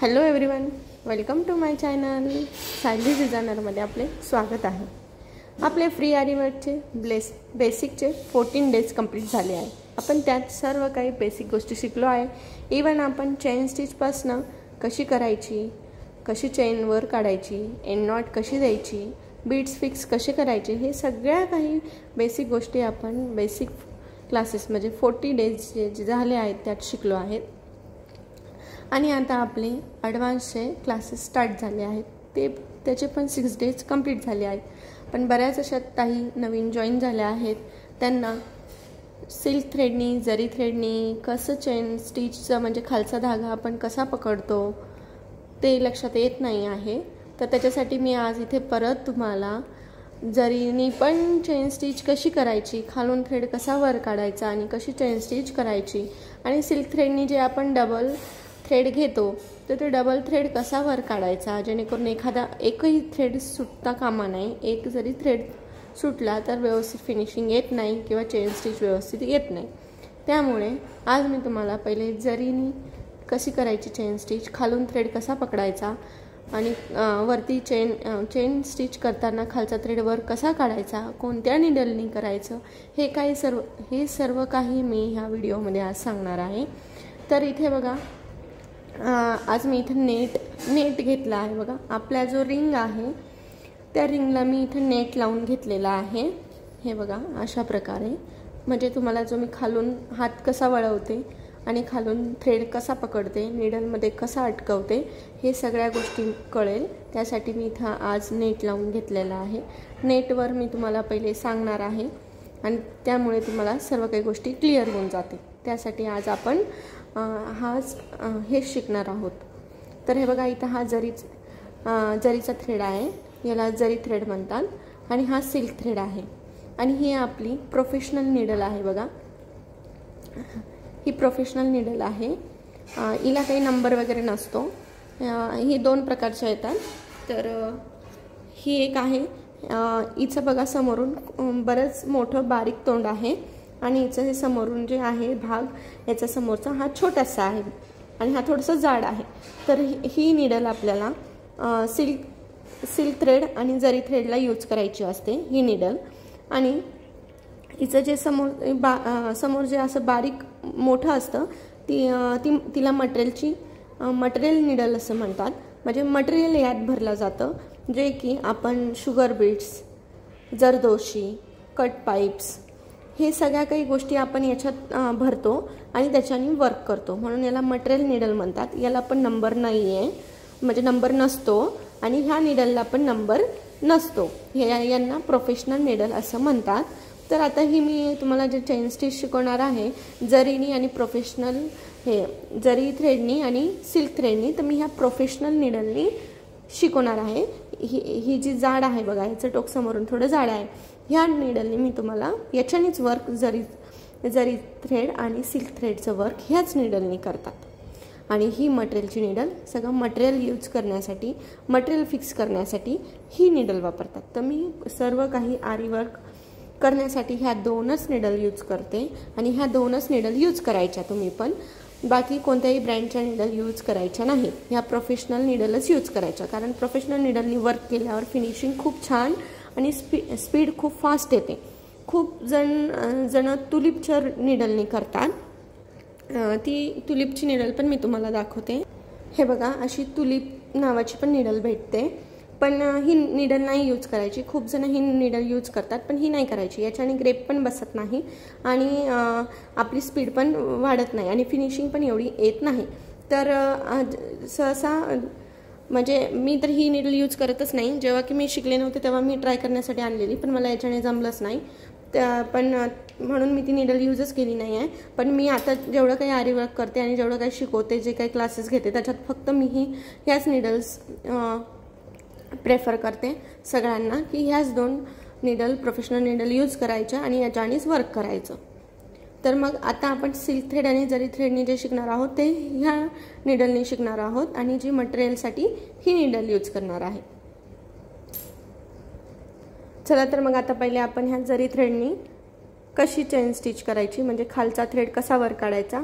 Hello everyone, welcome to my channel. Sayali डिझायनरमध्ये आपले स्वागत आहे. आपले फ्री आरीवर्कचे बेसिकचे 14 डेज कंप्लीट झाले आहे. आपण त्यात सर्व काही बेसिक गोष्टी शिकलो आहे. इवन आपण चेन स्टिचपासनं कशी करायची, कशी चेन वर काढायची, एंड नॉट कशी द्यायची, बीड्स फिक्स कसे करायचे, हे सगळ्या काही बेसिक गोष्टी आपण बेसिक क्लासेस म्हणजे 40 डेज जे झाले आहेत त्यात शिकलो आहेत. आणि आता आपले ॲडव्हान्सचे क्लासेस स्टार्ट झाले आहेत. त्याचे पण 6 डेज कंप्लीट झाले आहेत. पण बऱ्याच अशा काही नवीन जॉईन झाल्या आहेत. त्यांना सिल्क थ्रेडनी, जरी थ्रेडनी कसं चेन स्टिचचं म्हणजे खालचा धागा आपण कसा पकडतो ते लक्षात येत नाही आहे. तर त्याच्यासाठी मी आज इथे परत तुम्हाला जरीनी पण चेन स्टिच कशी करायची, खालून थ्रेड कसा वर काढायचा आणि कशी चेन स्टिच करायची, आणि सिल्क थ्रेडनी जे आपण डबल थ्रेड घेतो तर ते डबल थ्रेड कसा वर काढायचा जेणेकरून एकही थ्रेड सुटता कामा नाही. एक जरी थ्रेड सुटला तर व्यवस्थित फिनिशिंग येत नाही किंवा चेन स्टिच व्यवस्थित येत नाही. त्यामुळे आज मी तुम्हाला पहिले जरीनी कशी करायची चेन स्टिच, खालून थ्रेड कसा पकडायचा आणि वरती चेन स्टिच करताना खालचा थ्रेड वर कसा काढायचा, कोणत्या निडलनी करायचं, हे सर्व काही मी ह्या व्हिडिओमध्ये आज सांगणार आहे. तर इथे बघा, आज मी इथं नेट घेतला आहे. बघा, आपला जो रिंग आहे त्या रिंगला मी इथं नेट लावून घेतलेला आहे. हे बघा अशा प्रकारे, म्हणजे तुम्हाला जो मी खालून हात कसा वळवते आणि खालून थ्रेड कसा पकडते, निडलमध्ये कसा अटकवते, हे सगळ्या गोष्टी कळेल. त्यासाठी मी इथं आज नेट लावून घेतलेला आहे. नेटवर मी तुम्हाला पहिले सांगणार आहे आणि त्यामुळे तुम्हाला सर्व काही गोष्टी क्लिअर होऊन जाते. त्यासाठी आज आपण हेच शिकणार आहोत. तर हे बघा, इथं हा जरीचा थ्रेड आहे, याला जरी थ्रेड म्हणतात, आणि हा सिल्क थ्रेड आहे. आणि ही आपली प्रोफेशनल निडल आहे. बघा, ही प्रोफेशनल निडल आहे. हिला काही नंबर वगैरे नसतो. ही 2 प्रकारच्या येतात. तर ही एक आहे, हिचं बघा समोरून बरंच मोठं बारीक तोंड आहे आणि हिचं हे समोरून जे आहे भाग, याचा समोरचा हा छोटासा आहे आणि हा थोडंसं जाड आहे. तर ही निडल आपल्याला सिल्क थ्रेड आणि जरी थ्रेडला यूज करायची असते ही निडल. आणि हिचं जे समोर जे असं बारीक मोठं असतं तिला मटेरियल निडल असं म्हणतात. म्हणजे मटेरियल यात भरलं जातं, जे की आपण sugar beets, zardozi, cut pipes, हे सगळ्या काही गोष्टी आपण याच्यात भरतो आणि त्याच्याने वर्क करतो, म्हणून याला मटेरियल निडल म्हणतात. याला पण नंबर नाही आहे, म्हणजे नंबर नसतो, आणि ह्या निडलला पण नंबर नसतो. यांना प्रोफेशनल निडल असं म्हणतात. तर आता ही मी तुम्हाला जे चेन स्टिच शिकवणार आहे जरीनी आणि प्रोफेशनल, हे जरी थ्रेडनी आणि सिल्क थ्रेडनी, तर मी ह्या प्रोफेशनल निडलनी शिकवणार आहे. ही जी जाड आहे बघा, याचं टोक समोरून थोडं जाड आहे. ह्या निडलनी मी तुम्हाला याच्यानेच वर्क जरी थ्रेड आणि सिल्क थ्रेडचं वर्क ह्याच निडलनी करतात. आणि ही मटेरियलची निडल सगळं मटेरियल यूज करण्यासाठी, मटेरियल फिक्स करण्यासाठी ही निडल वापरतात. तर मी सर्व काही आरी वर्क करण्यासाठी ह्या 2च निडल यूज करते आणि ह्या 2च निडल यूज करायच्या. तुम्ही पण बाकी कोणत्याही ब्रँडच्या निडल यूज करायच्या नाही. ह्या प्रोफेशनल निडलच यूज करायच्या, कारण प्रोफेशनल निडलनी वर्क केल्यावर फिनिशिंग खूप छान आणि स्पीड खूप फास्ट येते. खूप जण तुलिपच्या निडलनी करतात. ती तुलिपची निडल पण मी तुम्हाला दाखवते. हे बघा, अशी तुलिप नावाची पण निडल भेटते, पण ही निडल नाही यूज करायची. खूप जण ही निडल यूज करतात, पण ही नाही करायची. याच्याने ग्रेप पण बसत नाही आणि आपली स्पीड पण वाढत नाही आणि फिनिशिंग पण एवढी येत नाही. तर सहसा म्हणजे मी तर ही निडल यूज करतच नाही. जेव्हा की मी शिकले नव्हते तेव्हा मी ट्राय करण्यासाठी आणलेली, पण मला याच्याने जमलंच नाही. पण म्हणून मी ती निडल यूजच केली नाही आहे. पण मी आता जेवढं काही आरी वर्क करते आणि जेवढं काही शिकवते, जे काही क्लासेस घेते, त्याच्यात फक्त मी ह्याच निडल्स प्रेफर करते सगळ्यांना, की ह्याच 2 निडल प्रोफेशनल निडल यूज करायच्या आणि याच्यानेच वर्क करायचं. तर मग आता आपण सिल्क थ्रेड आणि जरी थ्रेडनी जे शिकणार आहोत ते ह्या निडलनी शिकणार आहोत आणि जी मटेरियलसाठी ही निडल यूज करणार आहे. चला, तर मग आता पहिले आपण ह्या जरी थ्रेडनी कशी चेन स्टिच करायची, म्हणजे खालचा थ्रेड कसा वर काढायचा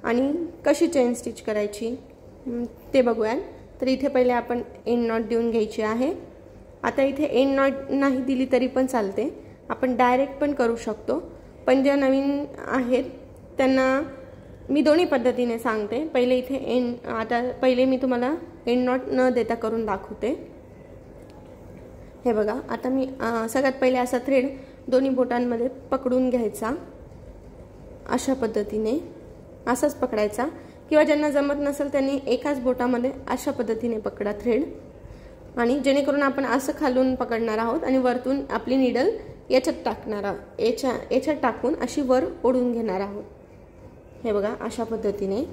आणि कशी चेन स्टिच करायची ते बघूया। तर इथे पहिले आपण एंड नॉट देऊन घ्यायची आहे। आता इथे एंड नॉट नाही दिली तरी पण चालते, आपण डायरेक्ट पण करू शकतो, पण ज्या नवीन आहेत त्यांना मी दोन्ही पद्धतीने सांगते। पहिले इथे आता पहिले मी तुम्हाला एंड नॉट न देता करून दाखवते। हे बघा, आता मी सगळ्यात पहिले असा थ्रेड दोन्ही बोटांमध्ये पकडून घ्यायचा, अशा पद्धतीने असाच पकडायचा, किंवा ज्यांना जमत नसेल त्यांनी एकाच बोटामध्ये अशा पद्धतीने पकडा थ्रेड, आणि जेणेकरून आपण असं खालून पकडणार आहोत आणि वरतून आपली नीडल याच्यात टाकणार आहोत, याच्यात टाकून अशी वर ओढून घेणार आहोत। हे बघा, अशा पद्धतीने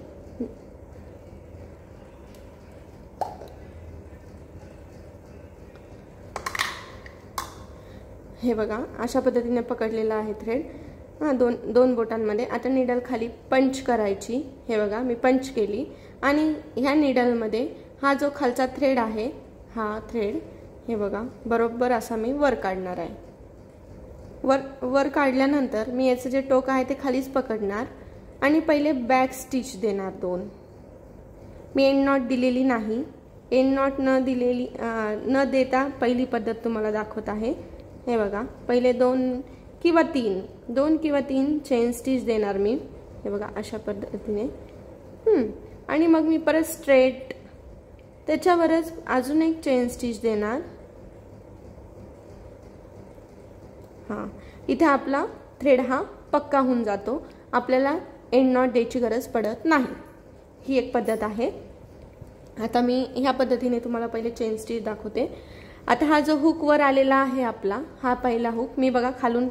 हे बघा, अशा पद्धतीने पकडलेला आहे थ्रेड दोन बोटांमध्ये। आता नीडल खाली पंच करायची। हे बघा, मी पंच केली आणि ह्या नीडलमध्ये हा जो खालचा थ्रेड आहे, हा थ्रेड हे बघा बरोबर असा मी वर काढणार आहे। वर काढल्यानंतर मी याचं जे टोक आहे ते खालीच पकडणार आणि पहिले बॅक स्टिच देणार 2। मी एंड नॉट दिलेली नाही, एंड नॉट न देता पहिली पद्धत तुम्हाला दाखवत आहे। हे बघा, पहिले 2 किंवा 3 चेन स्टिच देणार मी। हे बघा, अशा पद्धतीने आणि मग मी परत स्ट्रेट त्याच्यावरच अजून एक चेन स्टिच देणार। इथे आपला थ्रेड हा पक्का होऊन जातो, आपल्याला एंड नॉट द्यायची गरज पडत नाही। ही एक पद्धत आहे। आता मी ह्या पद्धतीने तुम्हाला पहिले चेन स्टिच दाखवते। आता हा जो हुक वर आलेला आहे आपला, हा पहिला हुक मी बघा खालून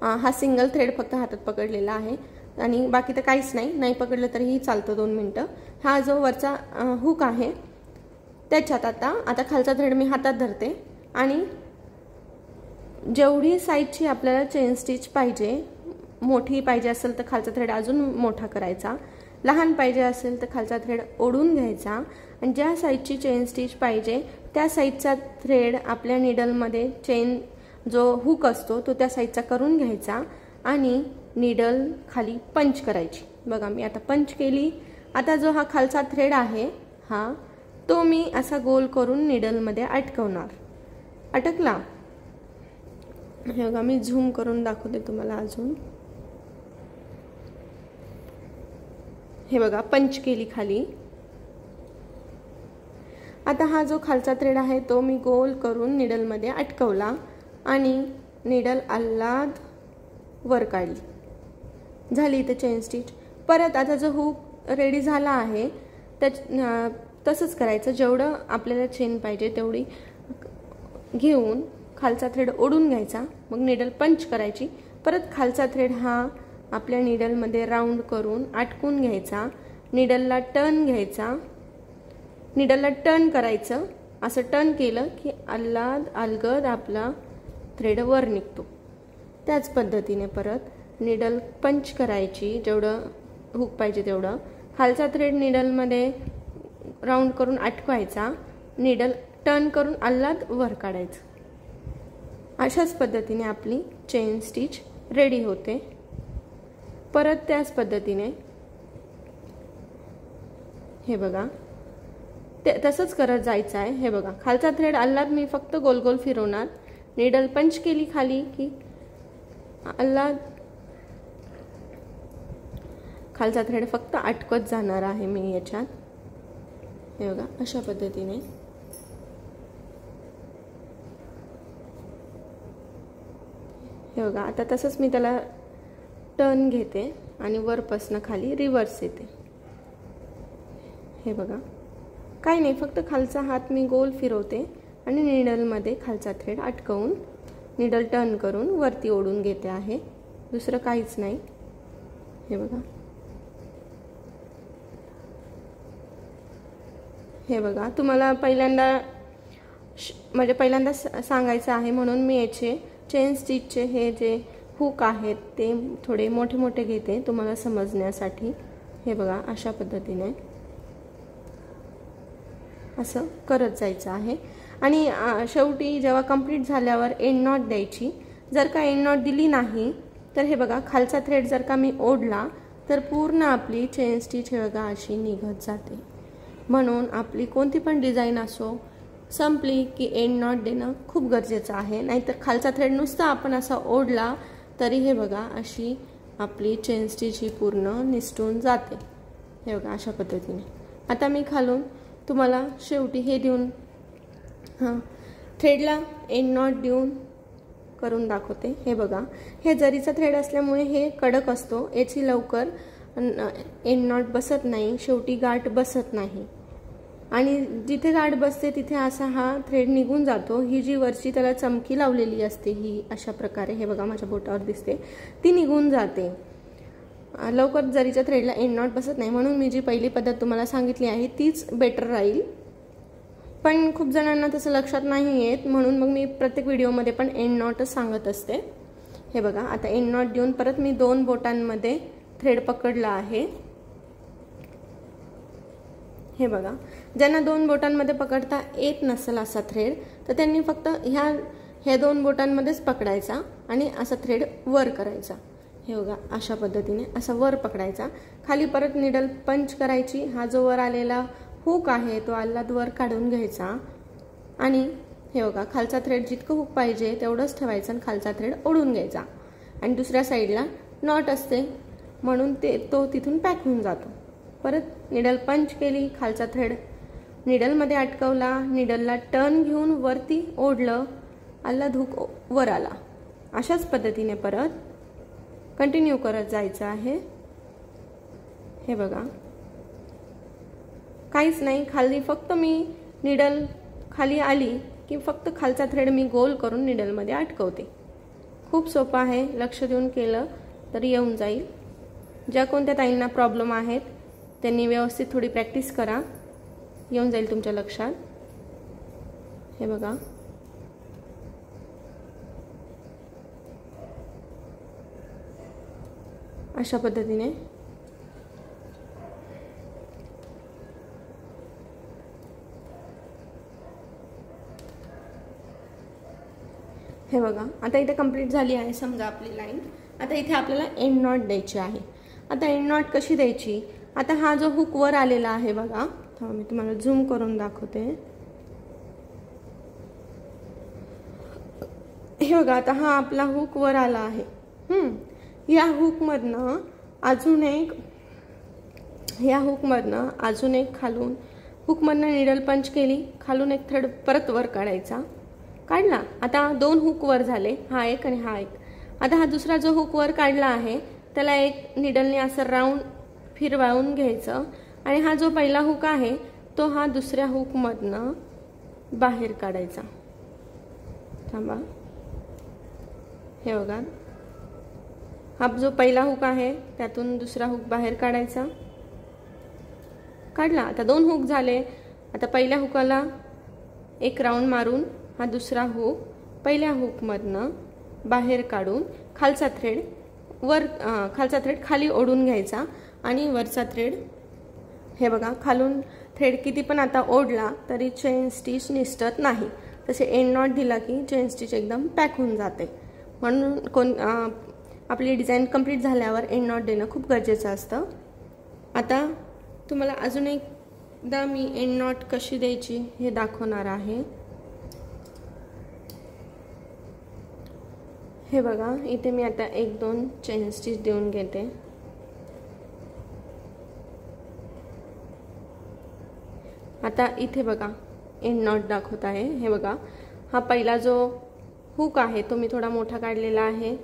हा सिंगल थ्रेड फक्त हातात पकडलेला आहे आणि बाकी तर काहीच नाही पकडलं तरीही चालतं 2 मिनिटं। हा जो वरचा हुक आहे त्याच्यात आता खालचा थ्रेड मी हातात धरते आणि जेवढी साईजची आपल्याला चेन स्टिच पाहिजे, मोठी पाहिजे असेल तर खालचा थ्रेड अजून मोठा करायचा, लहान पाहिजे असेल तर खालचा थ्रेड ओढून घ्यायचा आणि ज्या साईजची चेन स्टिच पाहिजे त्या साईजचा थ्रेड आपल्या नीडलमध्ये चेन जो हुक असतो तो त्या साईजचा करून घ्यायचा आणि नीडल खाली पंच करायची। बघा, मी आता पंच केली। आता जो हा खालचा थ्रेड आहे तो मी असा गोल करून नीडलमध्ये अटकवणार। अटकला, हे बघा मी झूम करून दाखवते तुम्हाला अजून। हे बघा, पंच केली खाली। आता हा जो खालचा थ्रेड आहे तो मी गोल करून नीडलमध्ये अटकवला आणि नीडल आल्हाद वर काढली, झाली इथे चेन स्टिच। परत आता जो हुक रेडी झाला आहे तसंच करायचं, जेवढं आपल्याला चेन पाहिजे तेवढी घेऊन खालचा थ्रेड ओढून घ्यायचा, मग नीडल पंच करायची, परत खालचा थ्रेड हा आपल्या नीडलमध्ये राऊंड करून अटकून घ्यायचा, नीडलला टर्न घ्यायचा, नीडलला टर्न करायचं, असं टर्न केलं की अलगद आपला थ्रेड वर निघतो। त्याच पद्धतीने परत नीडल पंच करायची, जेवढं हुक पाहिजे तेवढं, खालचा थ्रेड नीडलमध्ये राऊंड करून अटकवायचा, नीडल टर्न करून अलगद वर काढायचं। अशाच पद्धतीने आपली चेन स्टिच रेडी होते। परत त्याच पद्धतीने हे बघा तसंच करत जायचं आहे। हे बघा, खालचा थ्रेड अलगद मी फक्त गोल गोल फिरवणार, नीडल पंच केली खाली की अलगद खालचा थ्रेड फक्त अटकत जाणार आहे मी याच्यात। हे बघा, अशा पद्धतीने हे बघा, आता तसंच मी त्याला टर्न घेते आणि वरपासून खाली रिव्हर्स येते। हे बघा, काही नाही, फक्त खालचा हात मी गोल फिरवते आणि नीडलमध्ये खालचा थ्रेड अटकवून नीडल टर्न करून वरती ओढून घेते आहे, दुसरं काहीच नाही। हे बघा, हे बघा, तुम्हाला पहिल्यांदा सांगायचं आहे म्हणून मी याचे चेन स्टिचचे हे जे हुक आहेत ते थोडे मोठे मोठे घेते तुम्हाला समजण्यासाठी। हे बघा, अशा पद्धतीने असं करत जायचं आहे आणि शेवटी जेव्हा कंप्लीट झाल्यावर एंड नॉट द्यायची। जर का एंड नॉट दिली नाही तर हे बघा, खालचा थ्रेड जर का मी ओढला तर पूर्ण आपली चेन स्टिच हे बघा अशी निघत जाते। म्हणून आपली कोणती पण डिझाईन असो संपली की एंड नॉट देणं खूप गरजेचं आहे, नाहीतर खालचा थ्रेड नुसता आपण असा ओढला तरी हे बघा अशी आपली चेन स्टिच ही पूर्ण निसटून जाते। हे बघा अशा पद्धतीने। आता मी खालून तुम्हाला शेवटी हे देऊन थ्रेडला एंड नॉट देऊन करून दाखवते। हे बघा हे जरीचा थ्रेड असल्यामुळे हे कडक असतो, याची लवकर एंड नॉट बसत नाही, शेवटी गाठ बसत नाही आणि जिथे गाठ बसते तिथे असा हा थ्रेड निघून जातो। ही जी वरची त्याला चमकी लावलेली असते ही अशा प्रकारे हे बघा माझ्या बोटावर दिसते ती निघून जाते, लवकर जरीच्या थ्रेडला एंड नॉट बसत नाही। म्हणून मी जी पहिली पद्धत तुम्हाला सांगितली आहे तीच बेटर राहील, पण खूप जणांना तसं लक्षात नाही येत, म्हणून मग मी प्रत्येक व्हिडिओमध्ये पण एंड नॉटच सांगत असते। हे बघा आता एंड नॉट देऊन परत मी 2 बोटांमध्ये थ्रेड पकडला आहे। हे बघा ज्यांना 2 बोटांमध्ये पकडता येत नसेल असा थ्रेड तर त्यांनी फक्त ह्या 2 बोटांमध्येच पकडायचा आणि असा थ्रेड वर करायचा। हे बघा अशा पद्धतीने असा वर पकडायचा, खाली परत निडल पंच करायची, हा जो वर आलेला हुक आहे तो आल्हाद वर काढून घ्यायचा आणि हे बघा खालचा थ्रेड जितकं हुक पाहिजे तेवढंच ठेवायचं आणि खालचा थ्रेड ओढून घ्यायचा आणि दुसऱ्या साईडला नॉट असते म्हणून तो तिथून पॅक होऊन जातो। परत निडल पंच केली, खालचा थ्रेड निडलमध्ये अटकवला, निडलला टर्न घेऊन वरती ओढलं, आल्हाद हुक वर आला। अशाच पद्धतीने परत कंटिन्यू करत जायचं आहे। हे बघा काहीच नाही, खाली फक्त मी निडल खाली आली की फक्त खालचा थ्रेड मी गोल करून निडलमध्ये अटकवते। खूप सोपं आहे, लक्ष देऊन केलं तर येऊन जाईल। ज्या कोणत्या ताईंना प्रॉब्लेम आहेत त्यांनी व्यवस्थित थोडी प्रॅक्टिस करा, येऊन जाईल तुमच्या लक्षात। हे बघा अशा पद्धतीने हे बघा आता इथे कंप्लीट झाली आहे समजा आपली लाईन। आता इथे आपल्याला एंड नॉट द्यायची आहे। आता एंड नॉट कशी द्यायची, आता हा जो हुक वर आलेला आहे बघा, मी तुम्हाला झूम करून दाखवते। हे बघा आता हा आपला हुक वर आला आहे। या हुकमधनं अजून एक खालून हुकमधनं निडल पंच केली, खालून एक थ्रेड परत वर काढायचा, काढला। आता 2 हुक वर झाले, हा एक आणि हा एक। आता हा दुसरा जो हुक वर काढला आहे त्याला एक निडलने असं राऊंड फिरवावून घ्यायचं आणि हा जो पहिला हुक आहे तो हा दुसऱ्या हुकमधनं बाहेर काढायचा। थांबा, हे बघा हा जो पहिला हुक आहे त्यातून दुसरा हुक बाहेर काढायचा, काढला। आता 2 हुक झाले। आता पहिल्या हुकाला एक राऊंड मारून हा दुसरा हुक पहिल्या हुकमधनं बाहेर काढून खालचा थ्रेड खाली ओढून घ्यायचा आणि वरचा थ्रेड हे बघा खालून थ्रेड किती पण आता ओढला तरी चेन स्टिच निसटत नाही, तसे एंड नॉट दिला की चेन स्टिच एकदम पॅक होऊन जाते। म्हणून आपली डिझाईन कंप्लीट झाल्यावर एंड नॉट देणं खूप गरजेचं असतं। आता तुम्हाला अजून एकदा मी एंड नॉट कशी द्यायची हे दाखवणार आहे। हे बघा इथे मी आता 1-2 चेन स्टिच देऊन घेते। आता इथे बघा एंड नॉट दाखवत आहे। हे बघा हा पहिला जो हुक आहे तो मी थोडा मोठा काढलेला आहे।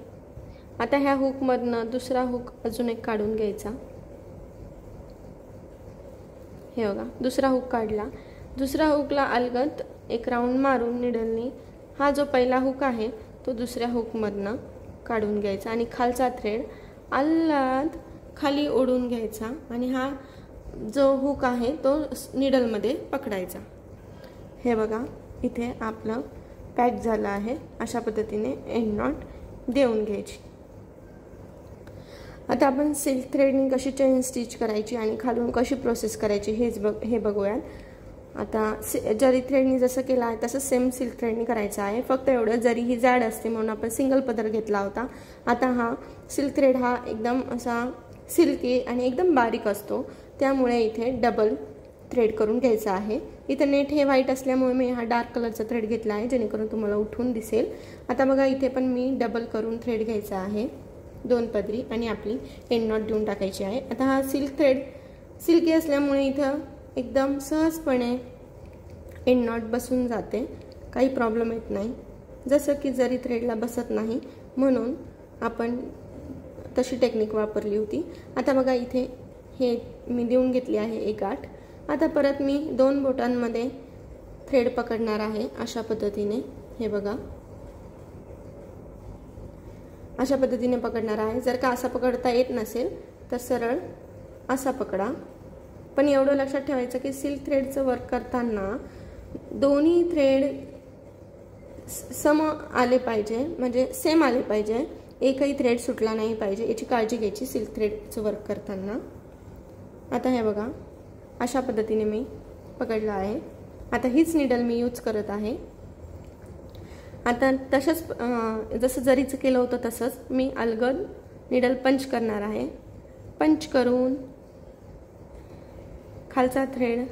आता ह्या हुकमधनं दुसरा हुक अजून एक काढून घ्यायचा। हे बघा दुसरा हुक काढला, दुसरा हुकला अलगद एक राऊंड मारून निडलनी हा जो पहिला हुक आहे तो दुसऱ्या हुकमधनं काढून घ्यायचा आणि खालचा थ्रेड अलगद खाली ओढून घ्यायचा आणि हा जो हुक आहे तो निडलमध्ये पकडायचा। हे बघा इथे आपलं पॅक झालं आहे। अशा पद्धतीने एंड नॉट देऊन घ्यायची। आता आपण सिल्क थ्रेडनी कशी चेन स्टिच करायची आणि खालून कशी प्रोसेस करायची हे बघूयात। आता जरी थ्रेडनी जसं केलं आहे तसं सेम सिल्क थ्रेडनी करायचं आहे, फक्त एवढं जरी ही जाड असते म्हणून आपण सिंगल पदर घेतला होता। आता हा सिल्क थ्रेड हा एकदम असा सिल्की आणि एकदम बारीक असतो, त्यामुळे इथे डबल थ्रेड करून घ्यायचा आहे। इथं नेट हे व्हाईट असल्यामुळे मी हा डार्क कलरचा थ्रेड घेतला आहे जेणेकरून तुम्हाला उठून दिसेल। आता बघा इथे पण मी डबल करून थ्रेड घ्यायचा आहे 2 पदरी आणि आपली एंड नॉट देऊन टाकायची आहे। आता हा सिल्क थ्रेड सिल्की असल्यामुळे इथं एकदम सहजपणे एंड नॉट बसून जाते, काही प्रॉब्लेम येत नाही। जसं की जरी थ्रेडला बसत नाही म्हणून आपण तशी टेक्निक वापरली होती। आता बघा इथे हे मी देऊन घेतली आहे एक गाठ। आता परत मी 2 बोटांमध्ये थ्रेड पकडणार आहे अशा पद्धतीने। हे बघा अशा पद्धतीने पकडणार आहे। जर का असा पकडता येत नसेल तर सरळ असा पकडा, पण एवढं लक्षात ठेवायचं की सिल्क थ्रेडचं वर्क करताना दोन्ही थ्रेड सम आले पाहिजे, म्हणजे सेम आले पाहिजे, एकही थ्रेड सुटला नाही पाहिजे, याची काळजी घ्यायची सिल्क थ्रेडचं वर्क करताना। आता हे बघा अशा पद्धतीने मी पकडला आहे। आता हीच नीडल मी यूज करत आहे। आता तसंच जसं जरीचं केलं होतं तसंच मी अलगद नीडल पंच करणार आहे। पंच करून खालचा थ्रेड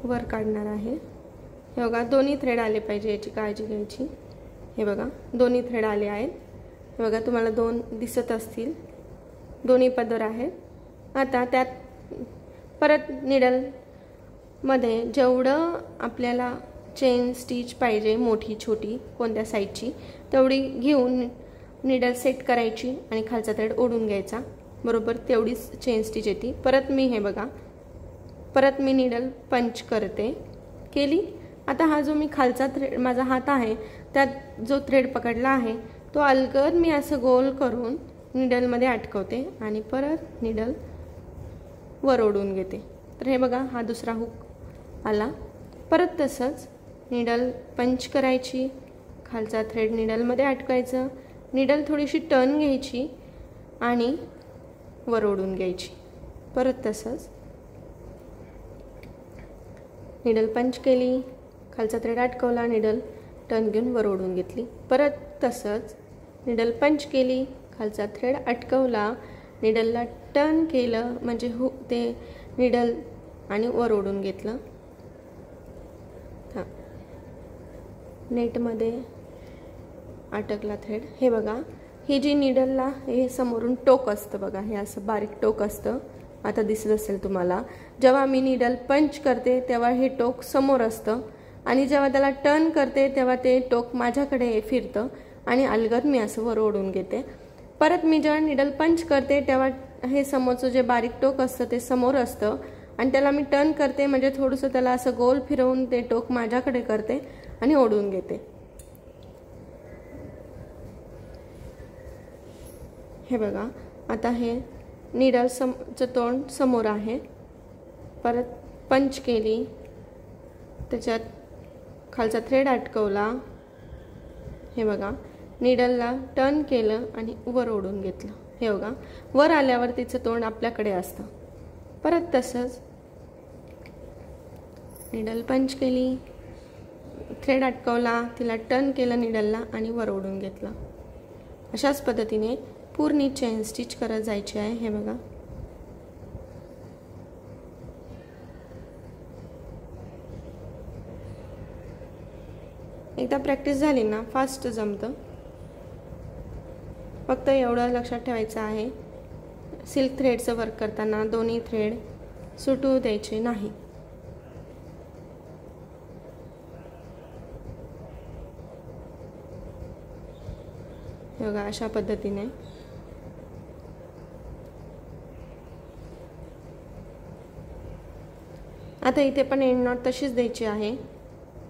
वर काढणार आहे। हे बघा दोन्ही थ्रेड आले पाहिजे, याची काळजी घ्यायची। हे बघा दोन्ही थ्रेड आले आहेत। हे बघा तुम्हाला 2 दिसत असतील, दोन्ही पदर आहेत। आता त्यात परत नीडल मध्ये जेवढं आपल्याला चेन स्टिच पाहिजे, मोठी छोटी कोणत्या साईडची तेवढी घेऊन नीडल सेट करायची आणि खालचा थ्रेड ओढून घ्यायचा, बरोबर तेवढीच चेन स्टिच येते। परत मी हे बघा परत मी नीडल पंच करते केली। आता हा जो मी खालचा थ्रेड माझा हात आहे त्यात जो थ्रेड पकडला आहे तो अलगद मी असं गोल करून नीडलमध्ये अटकवते आणि परत नीडल वर ओढून घेते। तर हे बघा हा दुसरा हुक आला। परत तसंच नीडल पंच करायची, खालचा थ्रेड नीडलमध्ये अटकायचं, नीडल थोडीशी टर्न घ्यायची आणि वर ओढून घ्यायची। परत तसंच नीडल पंच केली, खालचा थ्रेड अटकवला, नीडल टर्न घेऊन वर ओढून घेतली। परत तसंच नीडल पंच केली, खालचा थ्रेड अटकवला, नीडलला टर्न केलं म्हणजे ते नीडल आणि वर ओढून घेतलं। नेटमध्ये अटकला थ्रेड। हे बघा ही जी नीडलला हे समोरून टोक असतं बघा, हे असं बारीक टोक असतं, आता दिसत असेल तुम्हाला। जेव्हा मी नीडल पंच करते तेव्हा हे टोक समोर असतं आणि जेव्हा त्याला टर्न करते तेव्हा ते टोक माझ्याकडे फिरतं आणि अलगद मी असं वर ओढून घेते। परत मी जेव्हा नीडल पंच करते तेव्हा हे समोरचं जे बारीक टोक असतं ते समोर असतं आणि त्याला मी टर्न करते म्हणजे थोडंसं त्याला असं गोल फिरवून ते टोक माझ्याकडे करते आणि ओढून घेते। हे बघा आता हे नीडलचं तोंड समोर आहे। परत पंच केली, त्याच्यात खालचा थ्रेड अटकवला, हे बघा नीडलला टर्न केलं आणि वर ओढून घेतलं। हे बघा वर आल्यावर तिचं तोंड आपल्याकडे असतं। परत तसंच नीडल पंच केली, थ्रेड अटकवला, तिला टर्न केलं नीडलला आणि वर ओढून घेतलं। अशाच पद्धतीने पूर्ण चेन स्टिच करत जायची आहे। हे बघा एकदा प्रॅक्टिस झाली ना फास्ट जमतं। फक्त एवढं लक्षात ठेवायचं आहे सिल्क थ्रेडचं वर्क करताना दोन्ही थ्रेड सुटू द्यायचे नाही। हे बघा अशा पद्धतीने आता इथे पण एंड नॉट तशीच द्यायची आहे।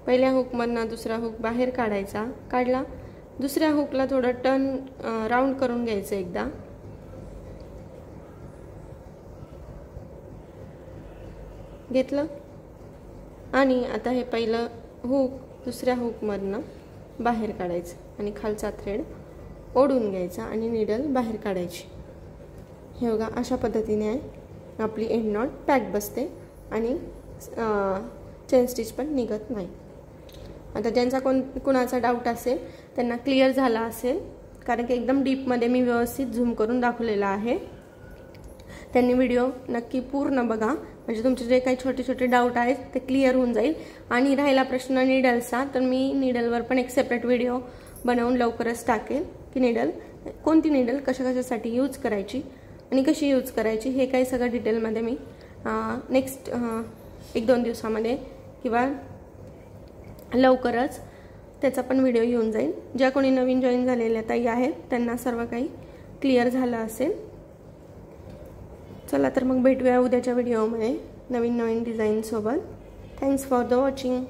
पहिल्या हुकमधनं दुसरा हुक बाहेर काढायचा, काढला, दुसऱ्या हुकला थोडं टर्न राऊंड करून घ्यायचं एकदा, घेतलं आणि आता हे पहिलं हुक दुसऱ्या हुकमधनं बाहेर काढायचं आणि खालचा थ्रेड ओढून घ्यायचा आणि नीडल बाहेर काढायची। हे बघा अशा पद्धतीने आपली एंड नॉट पॅक बसते आणि चेन स्टिच पण निघत नाही। आता ज्यांचा कुणाचा डाऊट असेल त्यांना क्लिअर झाला असेल, कारण की एकदम डीपमध्ये मी व्यवस्थित झूम करून दाखवलेला आहे। त्यांनी व्हिडिओ नक्की पूर्ण बघा, म्हणजे तुमचे जे काही छोटे छोटे डाऊट आहेत ते क्लिअर होऊन जाईल। आणि राहिला प्रश्न नीडलचा, तर मी नीडलवर पण एक सेपरेट व्हिडिओ बनवून लवकरच टाकेल की नीडल कोणती नीडल कशासाठी यूज करायची आणि कशी यूज करायची हे काही सगळं डिटेलमध्ये मी नेक्स्ट 1-2 दिवसामध्ये किंवा लवकरच त्याचा पण व्हिडिओ येऊन जाईल। ज्या कोणी नवीन जॉईन झालेल्या ताई आहेत त्यांना सर्व काही क्लिअर झालं असेल। चला तर मग भेटूया उद्याच्या व्हिडिओमध्ये नवीन डिझाईन सोबत। Thanks for the watching.